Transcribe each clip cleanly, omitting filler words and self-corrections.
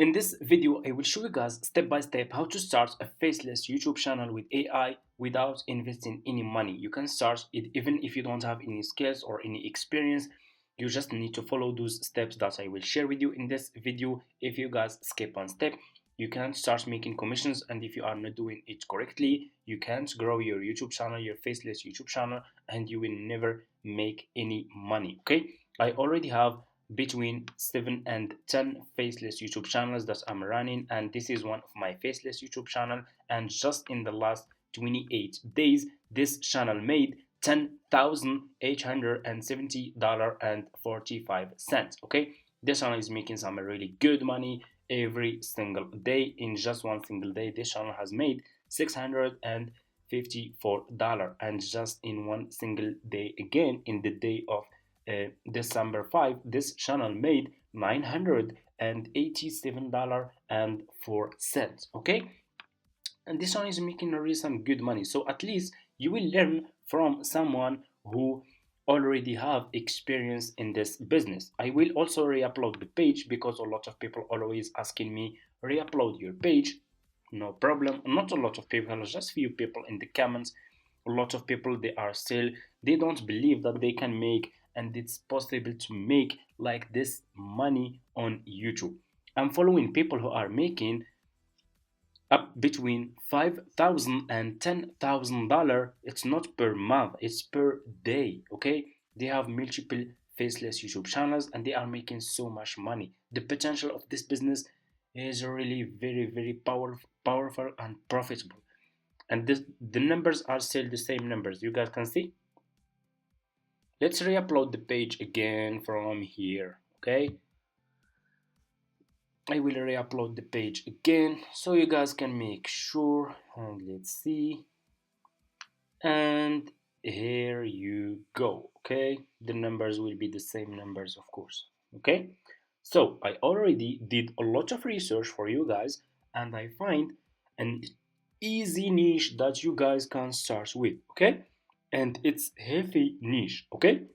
In this video, I will show you guys step by step how to start a faceless YouTube channel with AI without investing any money. You can start it even if you don't have any skills or any experience. You just need to follow those steps that I will share with you in this video. If you guys skip one step, you can't start making commissions, and if you are not doing it correctly, you can't grow your YouTube channel, your faceless YouTube channel, and you will never make any money. Okay, I already have between 7 and 10 faceless YouTube channels that I'm running, and this is one of my faceless YouTube channel. And just in the last 28 days, this channel made $10,870.45. Okay, this channel is making some really good money every single day. In just one single day, this channel has made $654, and just in one single day, again in the day of December 5, this channel made $987.04. Okay, and this one is making really some good money. So at least you will learn from someone who already have experience in this business. I will also re-upload the page because a lot of people always asking me re-upload your page. No problem. Not a lot of people, just few people in the comments. A lot of people, they don't believe that they can make, and it's possible to make like this money on YouTube. I'm following people who are making up between $5,000 and $10,000. It's not per month, it's per day. Okay, they have multiple faceless YouTube channels and they are making so much money. The potential of this business is really very powerful and profitable. And the numbers are still the same numbers, you guys can see. Let's re-upload the page again from here. Okay, I will re-upload the page again so you guys can make sure. And let's see, and here you go. Okay, the numbers will be the same numbers, of course. Okay, so I already did a lot of research for you guys, and I find an easy niche that you guys can start with. Okay, and it's healthy niche. Okay,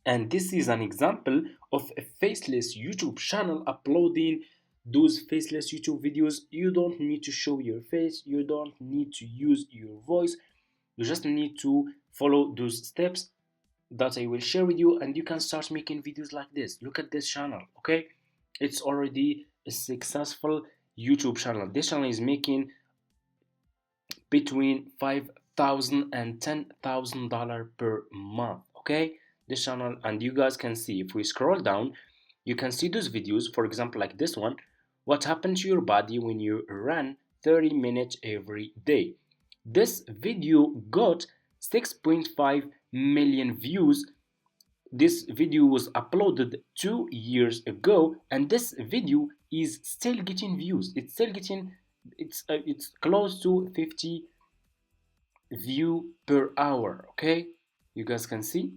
and this is an example of a faceless YouTube channel uploading those faceless YouTube videos. You don't need to show your face, you don't need to use your voice, you just need to follow those steps that I will share with you, and you can start making videos like this. Look at this channel. Okay, it's already a successful YouTube channel. This channel is making between $5,000 and $10,000 per month. Okay, this channel, and you guys can see, if we scroll down, you can see those videos. For example, like this one, what happens to your body when you run 30 minutes every day. This video got 6.5 million views. This video was uploaded 2 years ago, and this video is still getting views. It's still getting, it's close to 50 view per hour. Okay, you guys can see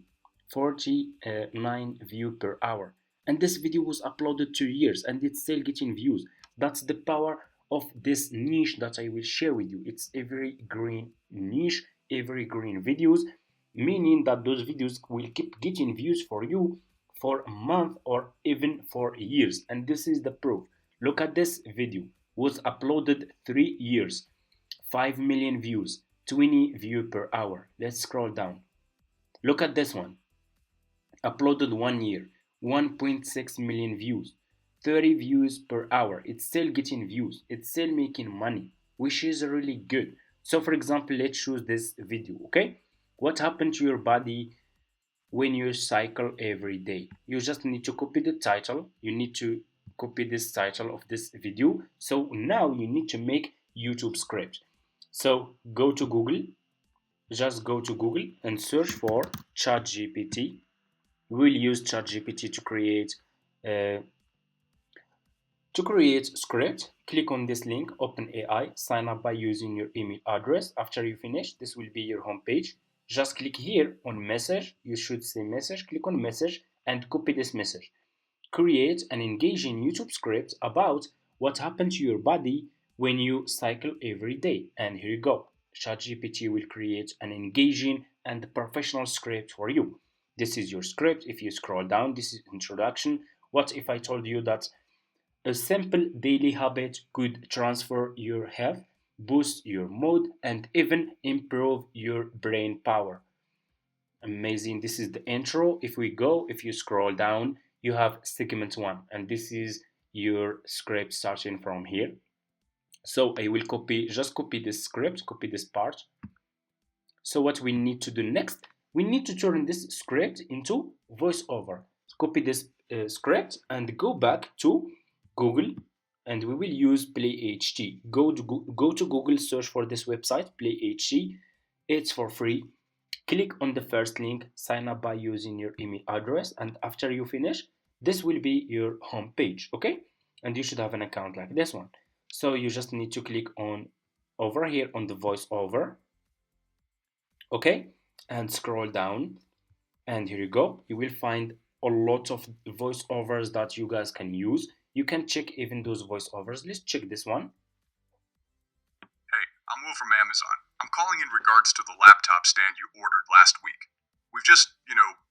49 view per hour, and this video was uploaded 2 years and it's still getting views. That's the power of this niche that I will share with you. It's evergreen niche, evergreen videos, meaning that those videos will keep getting views for you for a month or even for years. And this is the proof. Look at this video, was uploaded 3 years, 5 million views, 20 view per hour. Let's scroll down. Look at this one, uploaded 1 year, 1.6 million views, 30 views per hour. It's still getting views, it's still making money, which is really good. So for example, let's choose this video. Okay, what happened to your body when you cycle every day? You just need to copy the title. You need to copy this title of this video. So now you need to make YouTube script. So go to Google, just go to Google and search for ChatGPT. We'll use ChatGPT to create script. Click on this link, open AI, sign up by using your email address. After you finish, this will be your home page. Just click here on message. You should say message. Click on message and copy this message. Create an engaging YouTube script about what happened to your body when you cycle every day. And here you go. ChatGPT will create an engaging and professional script for you. This is your script. If you scroll down, this is introduction. What if I told you that A simple daily habit could transfer your health, boost your mood, and even improve your brain power. Amazing. This is the intro. If you scroll down, you have segment one, and this is your script starting from here. So I will just copy this script, copy this part. So what we need to do next, we need to turn this script into voiceover. Copy this script and go back to Google, and we will use PlayHT. Go to Google, search for this website, PlayHT. It's for free. Click on the first link, sign up by using your email address, and after you finish, this will be your home page, okay? And you should have an account like this one. So you just need to click on over here on the voiceover, okay, and scroll down, and here you go. You will find a lot of voiceovers that you guys can use. You can check even those voiceovers. Let's check this one. Hey, I'm Will from Amazon. I'm calling in regards to the laptop stand you ordered last week. We've just,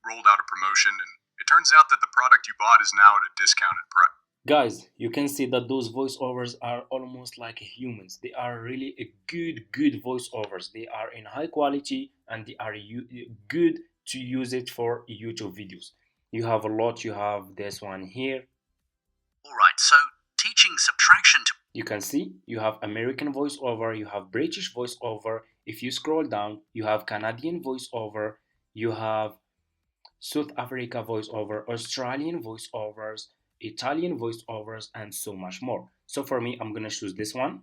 rolled out a promotion, and it turns out that the product you bought is now at a discounted price. Guys, you can see that those voiceovers are almost like humans. They are really a good voiceovers. They are in high quality, and they are good to use it for YouTube videos. You have a lot. You have this one here. Alright, so teaching subtraction to... You can see you have American voiceover, you have British voiceover. If you scroll down, you have Canadian voiceover, you have South Africa voiceover, Australian voiceovers, Italian voiceovers, and so much more. So for me, I'm gonna choose this one.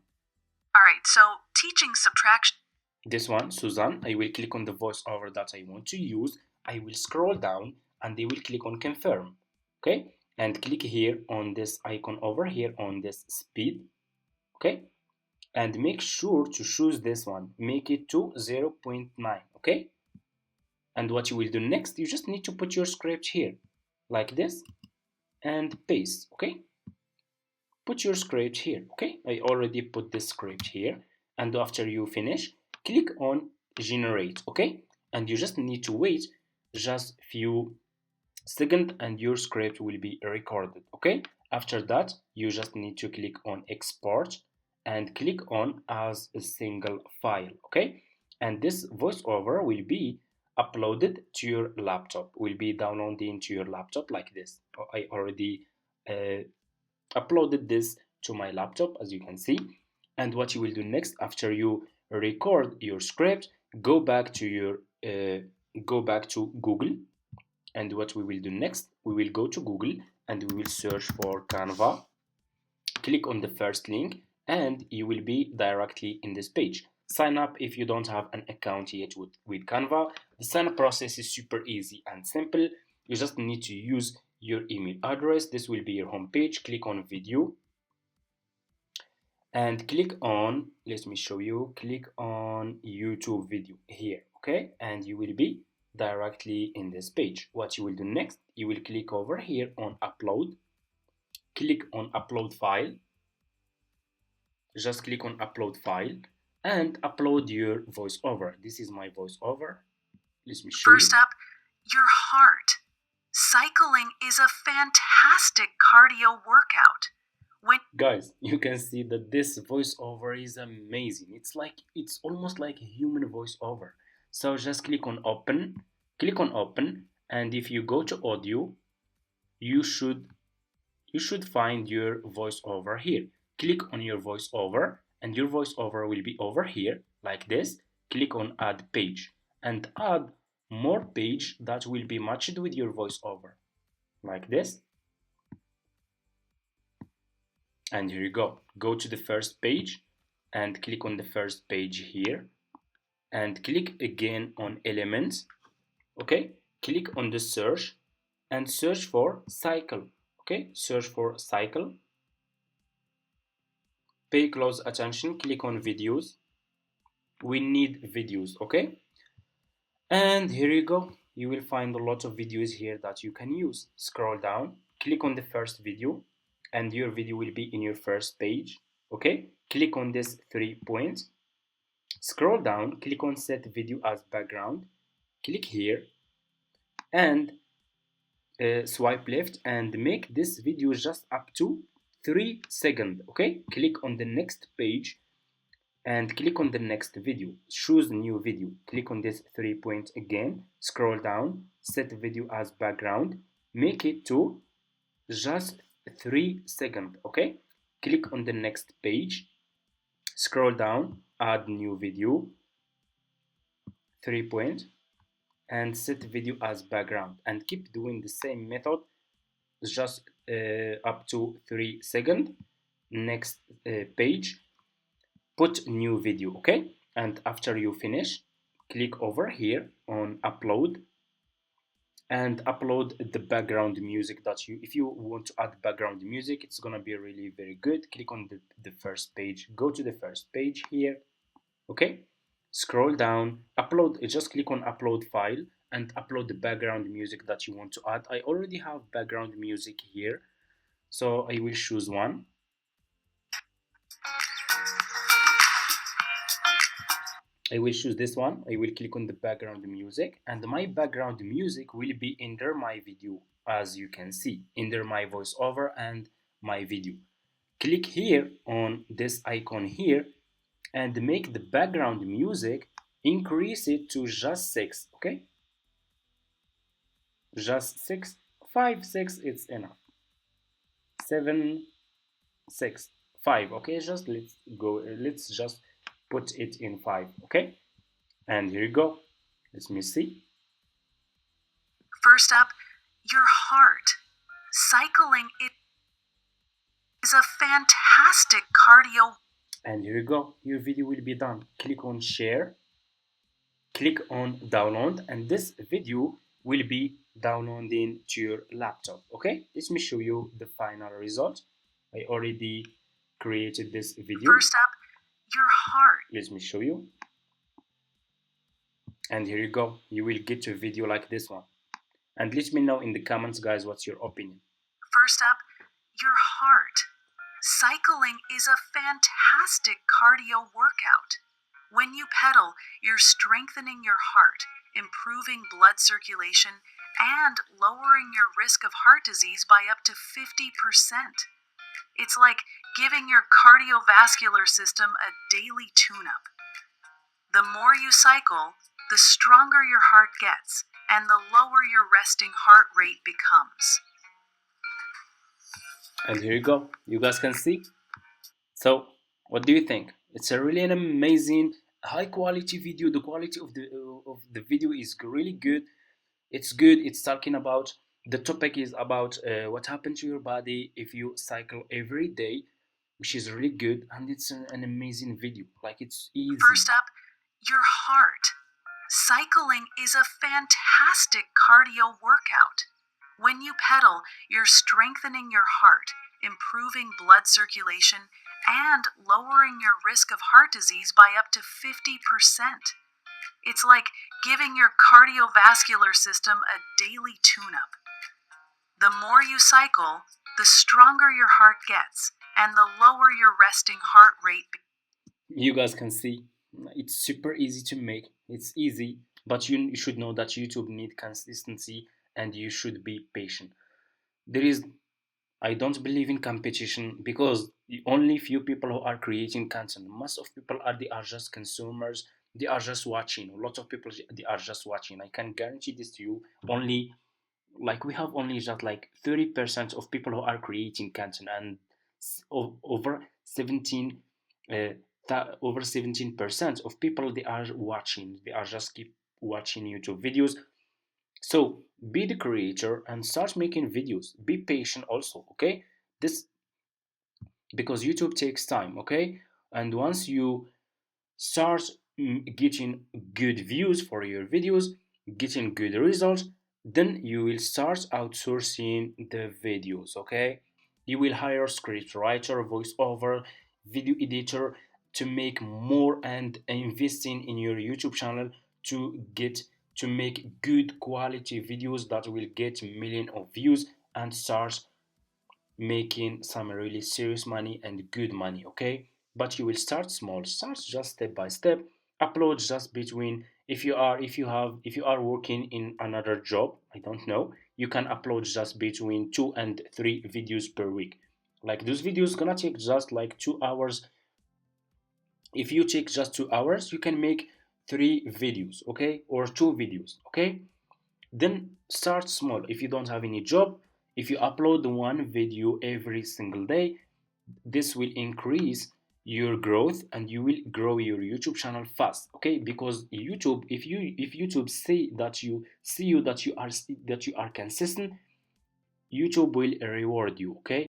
Alright, so teaching subtraction. This one, Suzanne. I will click on the voiceover that I want to use. I will scroll down and I will click on confirm. Okay? And click here on this icon over here on this speed. Okay? And make sure to choose this one. Make it to 0.9. Okay? And what you will do next, you just need to put your script here like this and paste. Okay? Put your script here. Okay? I already put this script here. And after you finish, click on generate. Okay? And you just need to wait just few seconds and your script will be recorded. Okay? After that, you just need to click on export and click on as a single file. Okay? And this voiceover will be uploaded to your laptop, will be downloaded into your laptop like this. I already uploaded this to my laptop, as you can see. And what you will do next, after you record your script, go back to Google. And what we will do next, we will go to Google and we will search for Canva. Click on the first link and you will be directly in this page. Sign up if you don't have an account yet with Canva. The sign up process is super easy and simple. You just need to use your email address. This will be your home page. Click on video and click on, let me show you, click on YouTube video here, okay? And you will be directly in this page. What you will do next, you will click over here on upload. Click on upload file. Just click on upload file and upload your voiceover. This is my voiceover. Let me show you. First up, your heart. Cycling is a fantastic cardio workout. Guys, you can see that this voiceover is amazing. It's almost like a human voiceover. So just click on open, and if you go to audio, you should find your voiceover here. Click on your voiceover and your voiceover will be over here like this. Click on add page and add more page that will be matched with your voiceover like this. And here you go. Go to the first page and click on the first page here and click again on elements. Okay, click on the search and search for cycle. Okay, search for cycle. Pay close attention, click on videos. We need videos, okay? And here you go. You will find a lot of videos here that you can use. Scroll down, click on the first video and your video will be in your first page, okay? Click on this 3 points. Scroll down, click on set video as background. Click here and swipe left and make this video just up to 3 seconds. Okay, click on the next page and click on the next video. Choose new video. Click on this 3 point again, scroll down, set video as background, make it to just 3 seconds. Okay, click on the next page, scroll down, add new video, 3 point, and set video as background, and keep doing the same method just up to 3 seconds. Next page, put new video. Okay, and after you finish, click over here on upload and upload the background music that you, if you want to add background music, it's gonna be really very good. Click on the first page, go to the first page here. Okay, scroll down, upload, just click on upload file and upload the background music that you want to add. I already have background music here, so I will choose one. I will choose this one. I will click on the background music, and my background music will be under my video, as you can see, under my voiceover and my video. Click here on this icon here and make the background music, increase it to just 6. Okay, just 6, 5, 6, it's enough. 7, 6, 5. Okay, just let's go, let's just put it in 5. Okay, and here you go. Let me see. First up, your heart. Cycling it is a fantastic cardio. And here you go. Your video will be done. Click on share. Click on download, and this video will be downloading to your laptop. Okay, let me show you the final result. I already created this video. First up, your heart. Let me show you. And here you go. You will get a video like this one. And let me know in the comments, guys, what's your opinion. First up, your heart. Cycling is a fantastic cardio workout. When you pedal, you're strengthening your heart, improving blood circulation, and lowering your risk of heart disease by up to 50%. It's like giving your cardiovascular system a daily tune-up. The more you cycle, the stronger your heart gets, and the lower your resting heart rate becomes. And here you go. You guys can see. So, what do you think? It's a really an amazing, high quality video. The quality of the video is really good. It's good. It's talking about, the topic is about what happens to your body if you cycle every day, which is really good, and it's an amazing video. Like, it's easy. First up, your heart. Cycling is a fantastic cardio workout. When you pedal, you're strengthening your heart, improving blood circulation, and lowering your risk of heart disease by up to 50%. It's like giving your cardiovascular system a daily tune-up. The more you cycle, the stronger your heart gets, and the lower your resting heart rate. You guys can see, it's super easy to make. It's easy, but you should know that YouTube needs consistency and you should be patient. I don't believe in competition, because only few people who are creating content. Most of people they are just consumers. They are just watching. A lot of people, they are just watching. I can guarantee this to you. Only, like, we have only just like 30% of people who are creating content, and over 17 over 17% of people, they are watching. They are just keep watching YouTube videos. So be the creator and start making videos. Be patient also. Okay, this, because YouTube takes time. Okay, and once you start getting good views for your videos, getting good results, then you will start outsourcing the videos. Okay, you will hire script writer, voiceover, video editor to make more, and investing in your YouTube channel to make good quality videos that will get millions of views and start making some really serious money and good money. Okay, but you will start small, start just step by step. Upload just between, if you are working in another job, I don't know, you can upload just between 2 and 3 videos per week. Like those videos gonna take just like 2 hours. If you take just 2 hours, you can make 3 videos, okay, or 2 videos, okay. Then start small. If you don't have any job, if you upload one video every single day, this will increase your growth and you will grow your YouTube channel fast, okay. Because YouTube, if YouTube see that you are consistent, YouTube will reward you, okay.